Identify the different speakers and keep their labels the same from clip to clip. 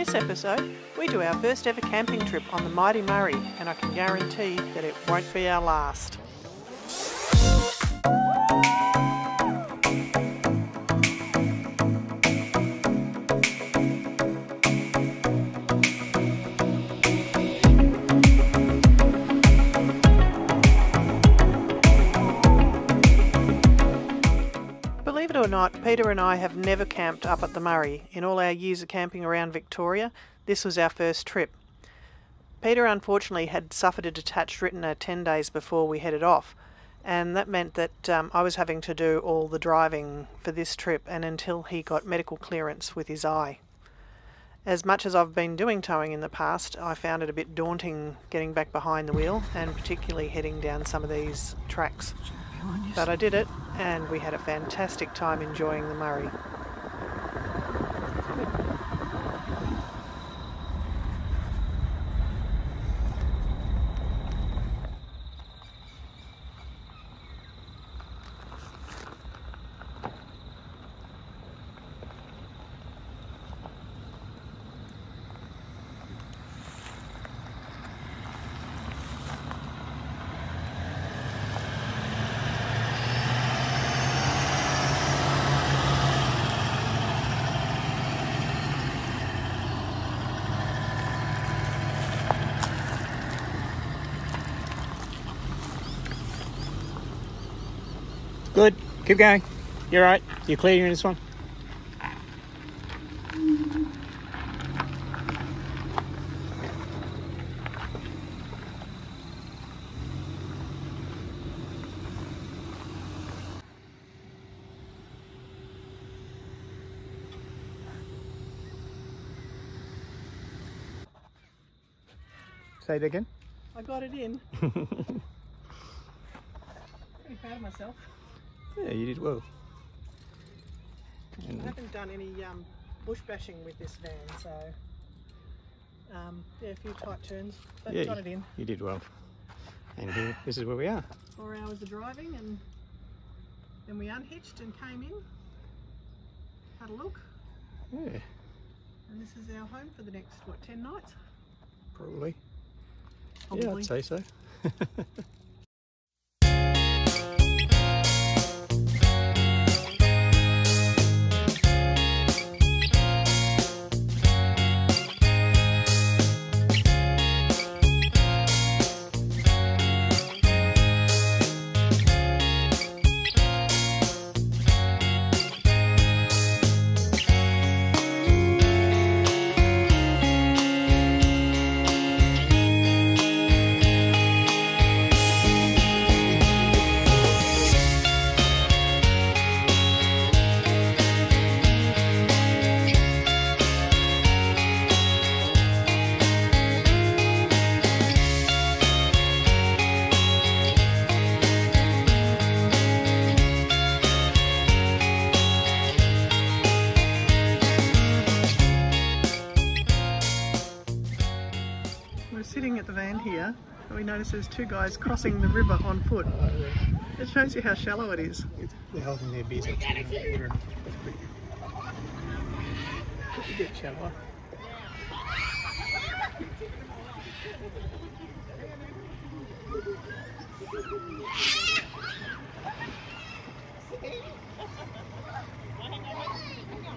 Speaker 1: this episode, we do our first ever camping trip on the mighty Murray, and I can guarantee that it won't be our last. Believe it or not, Peter and I have never camped up at the Murray. In all our years of camping around Victoria, this was our first trip. Peter unfortunately had suffered a detached retina 10 days before we headed off, and that meant that I was having to do all the driving for this trip and until he got medical clearance with his eye. As much as I've been doing towing in the past, I found it a bit daunting getting back behind the wheel and particularly heading down some of these tracks. But I did it, and we had a fantastic time enjoying the Murray.
Speaker 2: Good. Keep going. You're right. You're clear in this one. Say it again.
Speaker 1: I got it in. Pretty proud of myself.
Speaker 2: Yeah, you did well.
Speaker 1: I haven't done any bush bashing with this van, so yeah, a few tight turns, but
Speaker 2: yeah,
Speaker 1: got it in.
Speaker 2: You did well. And here, this is where we are.
Speaker 1: 4 hours of driving, and then we unhitched and came in, had a look.
Speaker 2: Yeah.
Speaker 1: And this is our home for the next, what, 10 nights?
Speaker 2: Probably.
Speaker 1: Probably.
Speaker 2: Yeah, I'd say so.
Speaker 1: Sitting at the van here, and we notice there's two guys crossing the river on foot. It shows you how shallow it is.
Speaker 2: They're holding their beers up to the water.
Speaker 1: Could get shallower.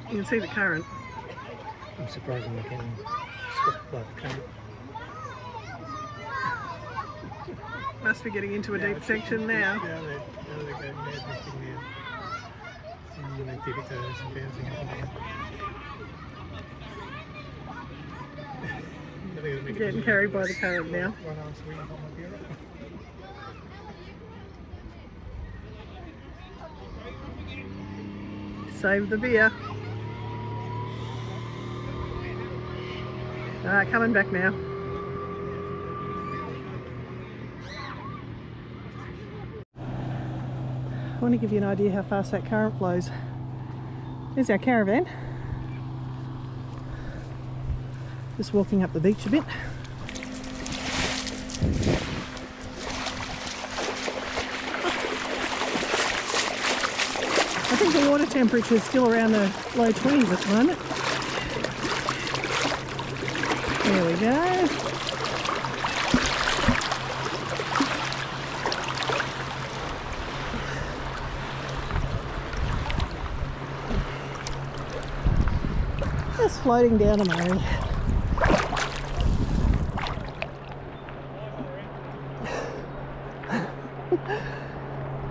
Speaker 1: You can see the current.
Speaker 2: I'm surprised they can stop by the current.
Speaker 1: Must be getting into a deep section now.
Speaker 2: Yeah, they're going mad lifting now. And they did it to us and bouncing up and down.
Speaker 1: Getting carried by the current now.
Speaker 2: One arm swing up on my beer.
Speaker 1: Save the beer. Coming back now. I want to give you an idea how fast that current flows. There's our caravan. Just walking up the beach a bit. I think the water temperature is still around the low 20s at the moment. go. Just floating down the Murray.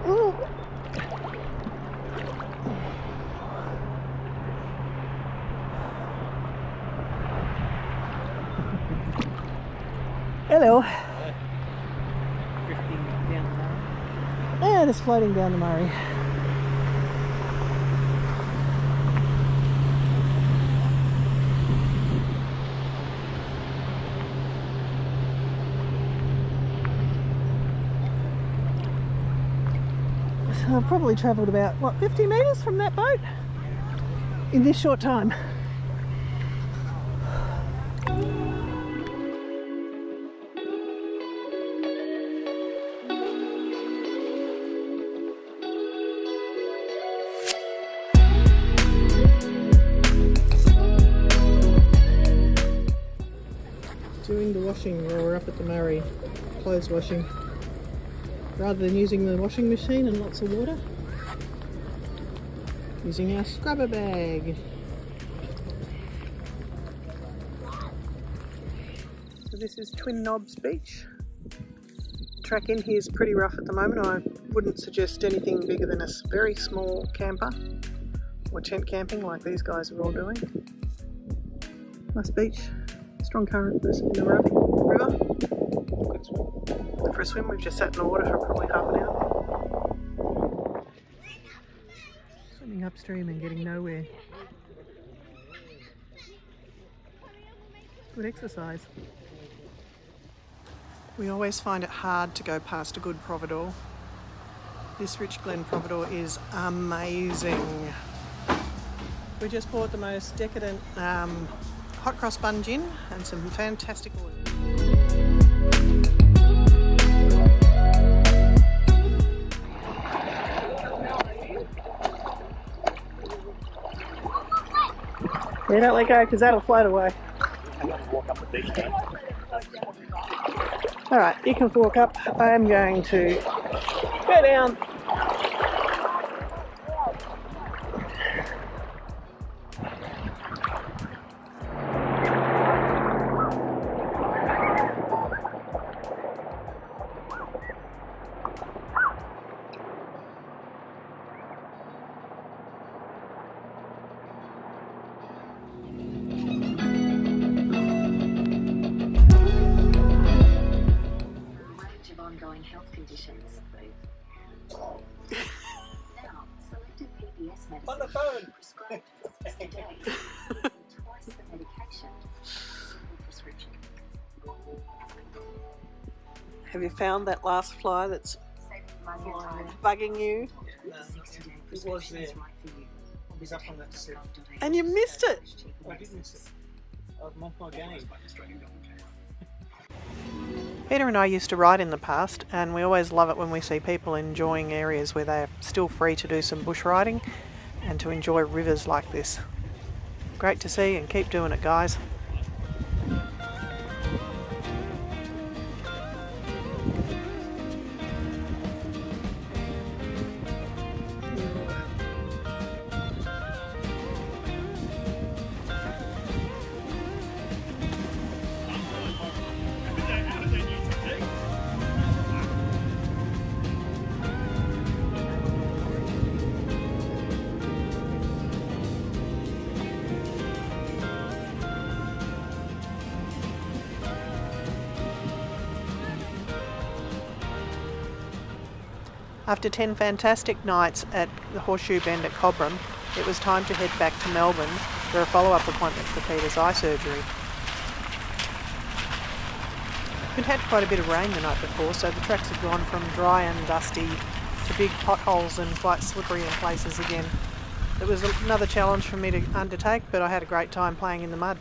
Speaker 1: Ooh. Hello.
Speaker 3: Drifting down the Murray.
Speaker 1: Yeah, just floating down the Murray. So I've probably travelled about, what, 50 metres from that boat in this short time. Doing the washing while we're up at the Murray, clothes washing. Rather than using the washing machine and lots of water, using our scrubber bag. So this is Twin Knobs Beach. The track in here is pretty rough at the moment. I wouldn't suggest anything bigger than a very small camper or tent camping like these guys are all doing. Nice beach, strong current in the river. For a swim, we've just sat in the water for probably half an hour. Swimming upstream and getting nowhere. Good exercise. We always find it hard to go past a good providore. This Rich Glen providore is amazing. We just bought the most decadent hot cross bun gin and some fantastic oil. Yeah, don't let go because that'll float away. Alright, you can walk up. I am going to go down.
Speaker 4: Ongoing health conditions. Now, selected PBS medicine
Speaker 3: On the phone.
Speaker 4: prescribed twice a day, twice the medication, single prescription.
Speaker 1: Have you found that last fly that's bugging you?
Speaker 3: It was there. It was up on that set.
Speaker 1: And you missed it!
Speaker 3: I did miss it. I'm off my game.
Speaker 1: Peter and I used to ride in the past, and we always love it when we see people enjoying areas where they're still free to do some bush riding and to enjoy rivers like this. Great to see, and keep doing it, guys. After 10 fantastic nights at the Horseshoe Bend at Cobram, it was time to head back to Melbourne for a follow-up appointment for Peter's eye surgery. We'd had quite a bit of rain the night before, so the tracks had gone from dry and dusty to big potholes and quite slippery in places again. It was another challenge for me to undertake, but I had a great time playing in the mud.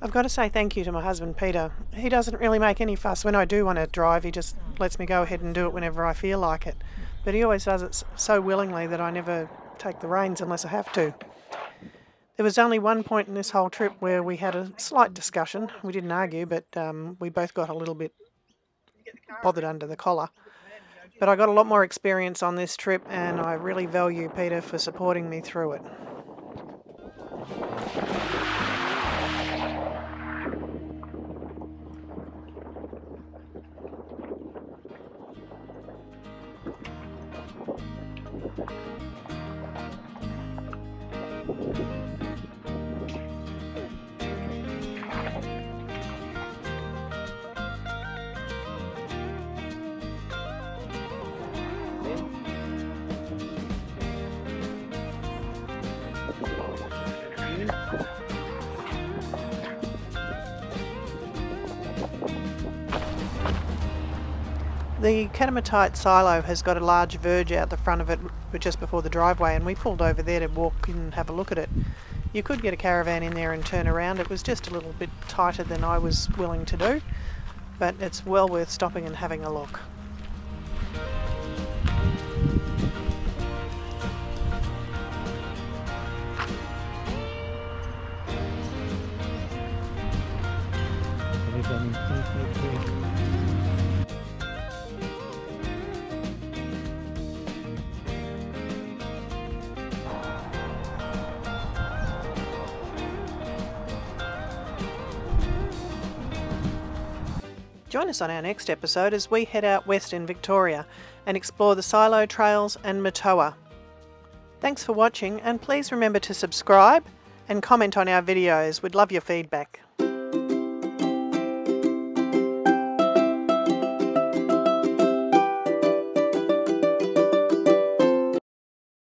Speaker 1: I've got to say thank you to my husband Peter. He doesn't really make any fuss. When I do want to drive, he just lets me go ahead and do it whenever I feel like it. But he always does it so willingly that I never take the reins unless I have to. There was only one point in this whole trip where we had a slight discussion. We didn't argue, but we both got a little bit bothered under the collar. But I got a lot more experience on this trip, and I really value Peter for supporting me through it. The catamatite silo has got a large verge out the front of it just before the driveway, and we pulled over there to walk in and have a look at it. You could get a caravan in there and turn around. It was just a little bit tighter than I was willing to do, but it's well worth stopping and having a look. Join us on our next episode as we head out west in Victoria and explore the Silo Trails and Matoa. Thanks for watching, and please remember to subscribe and comment on our videos. We'd love your feedback.